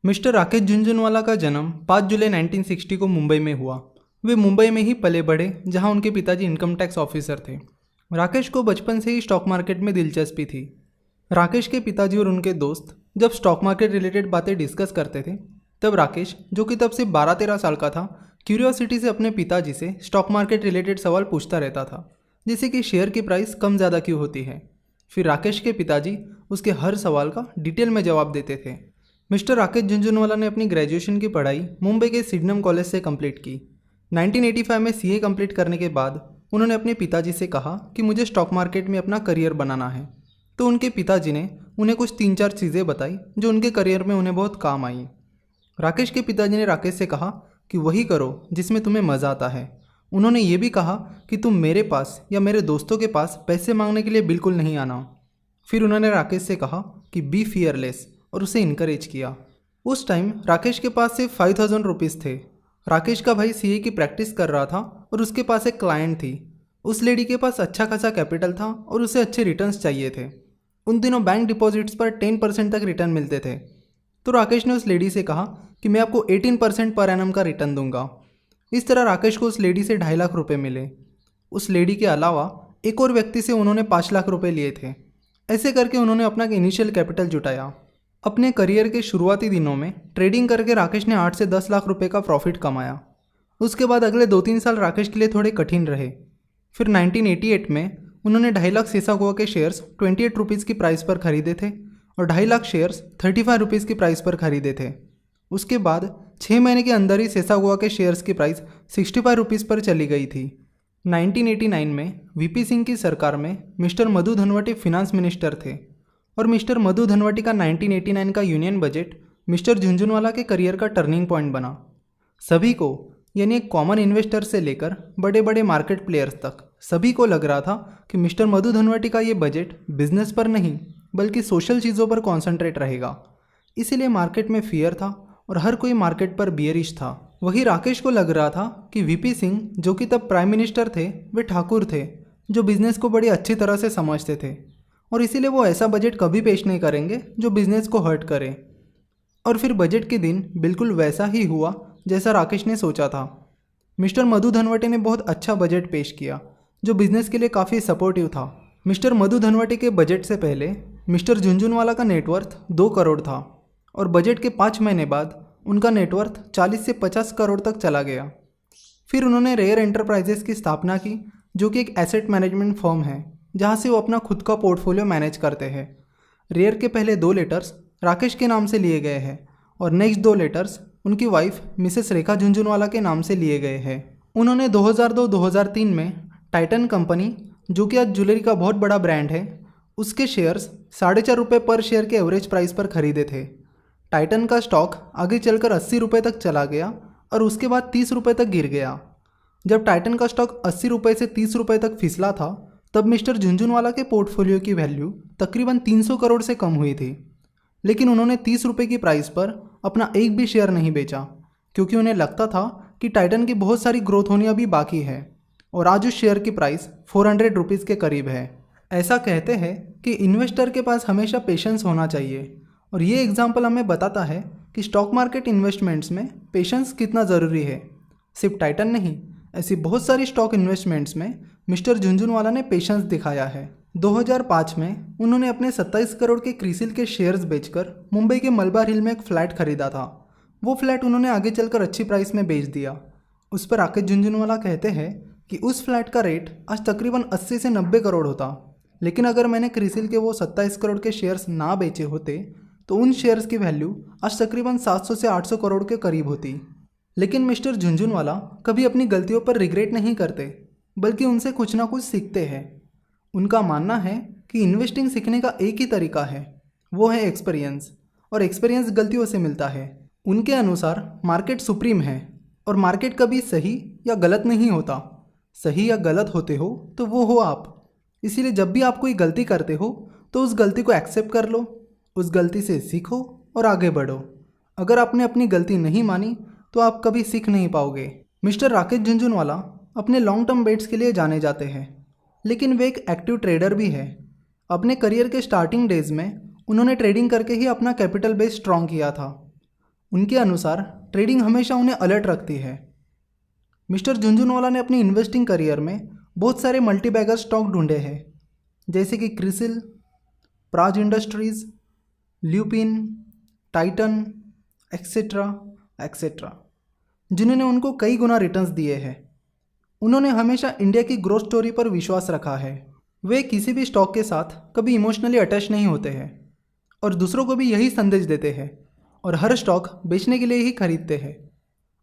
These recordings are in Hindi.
मिस्टर राकेश झुनझुनवाला का जन्म 5 जुलाई 1960 को मुंबई में हुआ। वे मुंबई में ही पले बढ़े, जहां उनके पिताजी इनकम टैक्स ऑफिसर थे। राकेश को बचपन से ही स्टॉक मार्केट में दिलचस्पी थी। राकेश के पिताजी और उनके दोस्त जब स्टॉक मार्केट रिलेटेड बातें डिस्कस करते थे, तब राकेश, जो कि तब सिर्फ 12-13 साल का था, क्यूरियोसिटी से अपने पिताजी से स्टॉक मार्केट रिलेटेड सवाल पूछता रहता था, जैसे कि शेयर की प्राइस कम ज़्यादा क्यों होती है। फिर राकेश के पिताजी उसके हर सवाल का डिटेल में जवाब देते थे। मिस्टर राकेश झुनझुनवाला ने अपनी ग्रेजुएशन की पढ़ाई मुंबई के सिडनम कॉलेज से कंप्लीट की। 1985 में सीए कंप्लीट करने के बाद उन्होंने अपने पिताजी से कहा कि मुझे स्टॉक मार्केट में अपना करियर बनाना है। तो उनके पिताजी ने उन्हें कुछ 3-4 चीज़ें बताई जो उनके करियर में उन्हें बहुत काम आई। राकेश के पिताजी ने राकेश से कहा कि वही करो जिसमें तुम्हें मज़ा आता है। उन्होंने ये भी कहा कि तुम मेरे पास या मेरे दोस्तों के पास पैसे मांगने के लिए बिल्कुल नहीं आना। फिर उन्होंने राकेश से कहा कि बी फियरलेस और उसे इनकरेज किया। उस टाइम राकेश के पास सिर्फ 5000 रुपीज़ थे। राकेश का भाई सीए की प्रैक्टिस कर रहा था और उसके पास एक क्लाइंट थी। उस लेडी के पास अच्छा खासा कैपिटल था और उसे अच्छे रिटर्न्स चाहिए थे। उन दिनों बैंक डिपॉजिट्स पर 10% तक रिटर्न मिलते थे। तो राकेश ने उस लेडी से कहा कि मैं आपको 18% पर एनम का रिटर्न दूंगा। इस तरह राकेश को उस लेडी से 2.5 लाख रुपये मिले। उस लेडी के अलावा एक और व्यक्ति से उन्होंने 5 लाख रुपये लिए थे। ऐसे करके उन्होंने अपना इनिशियल कैपिटल जुटाया। अपने करियर के शुरुआती दिनों में ट्रेडिंग करके राकेश ने 8 से 10 लाख रुपए का प्रॉफिट कमाया। उसके बाद अगले 2-3 साल राकेश के लिए थोड़े कठिन रहे। फिर 1988 में उन्होंने 2.5 लाख सेसागोआ के शेयर्स 28 रुपीज़ की प्राइस पर खरीदे थे और 2.5 लाख शेयर्स 35 रुपीज़ की प्राइस पर खरीदे थे। उसके बाद 6 महीने के अंदर ही सेसागोआ के शेयर्स की प्राइस 65 रुपीज़ पर चली गई थी। 1989 में वीपी सिंह की सरकार में मिस्टर मधु धनवटे फिनांस मिनिस्टर थे और मिस्टर मधु धनवटे का 1989 का यूनियन बजट मिस्टर झुनझुनवाला के करियर का टर्निंग पॉइंट बना। सभी को, यानी एक कॉमन इन्वेस्टर से लेकर बड़े बड़े मार्केट प्लेयर्स तक, सभी को लग रहा था कि मिस्टर मधु धनवटे का ये बजट बिजनेस पर नहीं बल्कि सोशल चीज़ों पर कॉन्सेंट्रेट रहेगा। इसीलिए मार्केट में फियर था और हर कोई मार्केट पर बियरिश था। वही राकेश को लग रहा था कि वीपी सिंह, जो कि तब प्राइम मिनिस्टर थे, वे ठाकुर थे जो बिजनेस को बड़ी अच्छी तरह से समझते थे और इसीलिए वो ऐसा बजट कभी पेश नहीं करेंगे जो बिजनेस को हर्ट करे। और फिर बजट के दिन बिल्कुल वैसा ही हुआ जैसा राकेश ने सोचा था। मिस्टर मधु धनवटे ने बहुत अच्छा बजट पेश किया जो बिजनेस के लिए काफ़ी सपोर्टिव था। मिस्टर मधु धनवटे के बजट से पहले मिस्टर झुनझुनवाला का नेटवर्थ 2 करोड़ था और बजट के 5 महीने बाद उनका नेटवर्थ 40 से 50 करोड़ तक चला गया। फिर उन्होंने रेयर एंटरप्राइजेस की स्थापना की, जो कि एक एसेट मैनेजमेंट फर्म है जहाँ से वो अपना खुद का पोर्टफोलियो मैनेज करते हैं। रेयर के पहले 2 लेटर्स राकेश के नाम से लिए गए हैं और नेक्स्ट 2 लेटर्स उनकी वाइफ मिसेस रेखा झुनझुनवाला के नाम से लिए गए हैं। उन्होंने 2002-2003 में टाइटन कंपनी, जो कि आज ज्वेलरी का बहुत बड़ा ब्रांड है, उसके शेयर्स 4.5 रुपये पर शेयर के एवरेज प्राइस पर खरीदे थे। टाइटन का स्टॉक आगे चलकर 80 रुपये तक चला गया और उसके बाद 30 रुपये तक गिर गया। जब टाइटन का स्टॉक 80 रुपये से 30 रुपये तक फिसला था, तब मिस्टर झुनझुनवाला के पोर्टफोलियो की वैल्यू तकरीबन 300 करोड़ से कम हुई थी। लेकिन उन्होंने 30 रुपये की प्राइस पर अपना एक भी शेयर नहीं बेचा, क्योंकि उन्हें लगता था कि टाइटन की बहुत सारी ग्रोथ होनी अभी बाकी है और आज उस शेयर की प्राइस 400 रुपीज़ के करीब है। ऐसा कहते हैं कि इन्वेस्टर के पास हमेशा पेशेंस होना चाहिए और ये एग्जाम्पल हमें बताता है कि स्टॉक मार्केट इन्वेस्टमेंट्स में पेशेंस कितना ज़रूरी है। सिर्फ टाइटन नहीं, ऐसी बहुत सारी स्टॉक इन्वेस्टमेंट्स में मिस्टर झुनझुनवाला ने पेशेंस दिखाया है। 2005 में उन्होंने अपने 27 करोड़ के क्रिसिल के शेयर्स बेचकर मुंबई के मलबार हिल में एक फ्लैट खरीदा था। वो फ्लैट उन्होंने आगे चलकर अच्छी प्राइस में बेच दिया। उस पर राकेश झुनझुनवाला कहते हैं कि उस फ्लैट का रेट आज तकरीबन 80 से 90 करोड़ होता, लेकिन अगर मैंने क्रिसिल के वो 27 करोड़ के शेयर्स ना बेचे होते तो उन शेयर्स की वैल्यू आज तकरीबन 700 से 800 करोड़ के करीब होती। लेकिन मिस्टर झुनझुनवाला कभी अपनी गलतियों पर रिग्रेट नहीं करते, बल्कि उनसे कुछ ना कुछ सीखते हैं। उनका मानना है कि इन्वेस्टिंग सीखने का एक ही तरीका है, वो है एक्सपीरियंस, और एक्सपीरियंस गलतियों से मिलता है। उनके अनुसार मार्केट सुप्रीम है और मार्केट कभी सही या गलत नहीं होता। सही या गलत होते हो तो वो हो आप। इसीलिए जब भी आप कोई गलती करते हो तो उस गलती को एक्सेप्ट कर लो, उस गलती से सीखो और आगे बढ़ो। अगर आपने अपनी गलती नहीं मानी तो आप कभी सीख नहीं पाओगे। मिस्टर राकेश झुनझुनवाला अपने लॉन्ग टर्म बेट्स के लिए जाने जाते हैं, लेकिन वे एक एक्टिव ट्रेडर भी है। अपने करियर के स्टार्टिंग डेज में उन्होंने ट्रेडिंग करके ही अपना कैपिटल बेस स्ट्रॉन्ग किया था। उनके अनुसार ट्रेडिंग हमेशा उन्हें अलर्ट रखती है। मिस्टर झुनझुनवाला ने अपनी इन्वेस्टिंग करियर में बहुत सारे मल्टीबैगर स्टॉक ढूंढे हैं, जैसे कि CRISIL, Praj industries, lupin, Titan, etcetera etcetera, जिन्होंने उनको कई गुना रिटर्न्स दिए हैं। उन्होंने हमेशा इंडिया की ग्रोथ स्टोरी पर विश्वास रखा है। वे किसी भी स्टॉक के साथ कभी इमोशनली अटैच नहीं होते हैं और दूसरों को भी यही संदेश देते हैं और हर स्टॉक बेचने के लिए ही खरीदते हैं।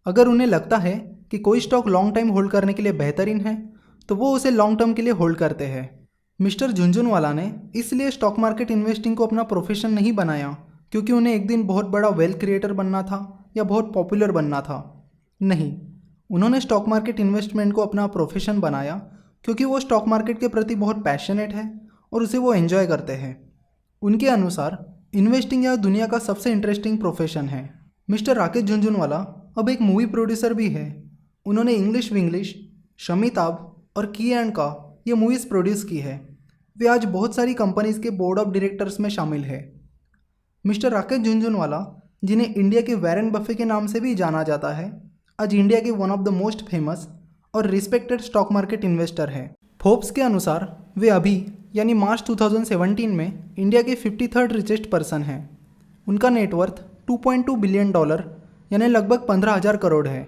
अगर उन्हें लगता है कि कोई स्टॉक लॉन्ग टाइम होल्ड करने के लिए बेहतरीन है तो वो उसे लॉन्ग टर्म के लिए होल्ड करते हैं। मिस्टर झुनझुनवाला ने इसलिए स्टॉक मार्केट इन्वेस्टिंग को अपना प्रोफेशन नहीं बनाया क्योंकि उन्हें एक दिन बहुत बड़ा वेल्थ क्रिएटर बनना था या बहुत पॉपुलर बनना था। नहीं, उन्होंने स्टॉक मार्केट इन्वेस्टमेंट को अपना प्रोफेशन बनाया क्योंकि वो स्टॉक मार्केट के प्रति बहुत पैशनेट है और उसे वो एंजॉय करते हैं। उनके अनुसार इन्वेस्टिंग यह दुनिया का सबसे इंटरेस्टिंग प्रोफेशन है। मिस्टर राकेश झुनझुनवाला अब एक मूवी प्रोड्यूसर भी है। उन्होंने इंग्लिश विंग्लिश, शमिताब और की एंड का ये मूवीज़ प्रोड्यूस की है। वे आज बहुत सारी कंपनीज के बोर्ड ऑफ डायरेक्टर्स में शामिल है। मिस्टर राकेश झुनझुनवाला, जिन्हें इंडिया के वॉरेन बफे के नाम से भी जाना जाता है, आज इंडिया के one of the most famous और रिस्पेक्टेड स्टॉक मार्केट इन्वेस्टर है। फोर्ब्स के अनुसार वे अभी यानी मार्च 2017 में इंडिया के 53rd रिचेस्ट पर्सन हैं। उनका नेटवर्थ $2.2 बिलियन यानी लगभग 15,000 करोड़ है।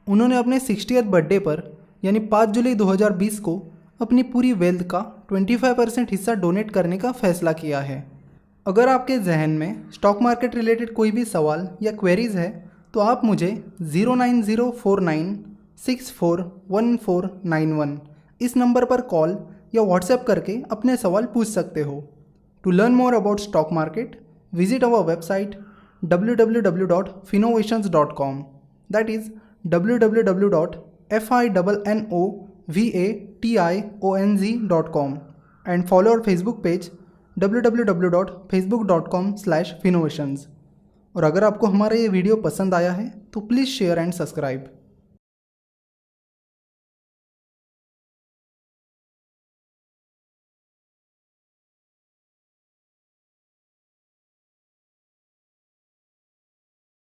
उन्होंने अपने 60th बर्थडे पर यानी 5 जुलाई 2020 को अपनी पूरी वेल्थ का 25% हिस्सा डोनेट करने का फैसला किया है। अगर आपके जहन में स्टॉक मार्केट रिलेटेड कोई भी सवाल या क्वेरीज है तो आप मुझे 09049641491 इस नंबर पर कॉल या व्हाट्सएप करके अपने सवाल पूछ सकते हो। To learn more about stock market visit our website www.finnovations.com, that is www.finnovations.com, and follow our Facebook page www.facebook.com/finnovations। और अगर आपको हमारा ये वीडियो पसंद आया है तो प्लीज़ शेयर एंड सब्सक्राइब।